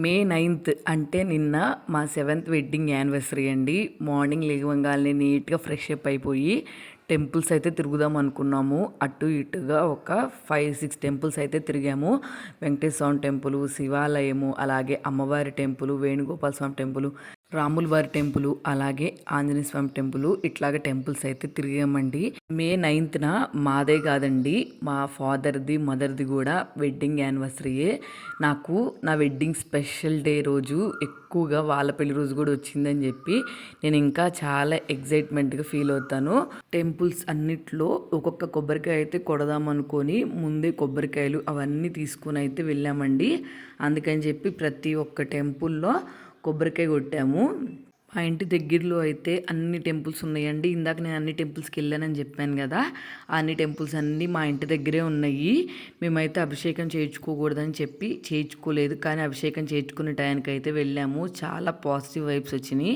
మే 9th అంటే నిన్న మా 7th వెడ్డింగ్ యానివర్సరీ అండి. మార్నింగ్ లేవగానే నీట్గా ఫ్రెష్ అప్ అయిపోయి టెంపుల్స్ అయితే తిరుగుదాం అనుకున్నాము. అటు ఇటుగా ఒక 5-6 టెంపుల్స్ అయితే తిరిగాము. వెంకటేశ్వర స్వామి టెంపుల్, శివాలయము, అలాగే అమ్మవారి టెంపుల్, వేణుగోపాల స్వామి టెంపుల్, రాముల వారి టెంపుల్, అలాగే ఆంజనేయ స్వామి టెంపుల్, ఇట్లాగే టెంపుల్స్ అయితే తిరిగామండి. మే 9th మాదే కాదండి, మా ఫాదర్ది మదర్ది కూడా వెడ్డింగ్ యానివర్సరీయే. నాకు నా వెడ్డింగ్ స్పెషల్ డే రోజు ఎక్కువగా వాళ్ళ పెళ్లి రోజు కూడా వచ్చిందని చెప్పి నేను ఇంకా చాలా ఎగ్జైట్మెంట్గా ఫీల్ అవుతాను. టెంపుల్స్ అన్నిట్లో ఒక్కొక్క కొబ్బరికాయ అయితే కొడదాం అనుకొని ముందే కొబ్బరికాయలు అవన్నీ తీసుకుని అయితే వెళ్ళామండి. అందుకని చెప్పి ప్రతి ఒక్క టెంపుల్లో కొబ్బరికాయ కొట్టాము. మా ఇంటి దగ్గరలో అయితే అన్ని టెంపుల్స్ ఉన్నాయండి. ఇందాక నేను అన్ని టెంపుల్స్కి వెళ్ళానని చెప్పాను కదా, అన్ని టెంపుల్స్ అన్నీ మా ఇంటి దగ్గరే ఉన్నాయి. మేమైతే అభిషేకం చేయించుకోకూడదని చెప్పి చేయించుకోలేదు, కానీ అభిషేకం చేయించుకునే టైంకి అయితే వెళ్ళాము. చాలా పాజిటివ్ వైబ్స్ వచ్చినాయి.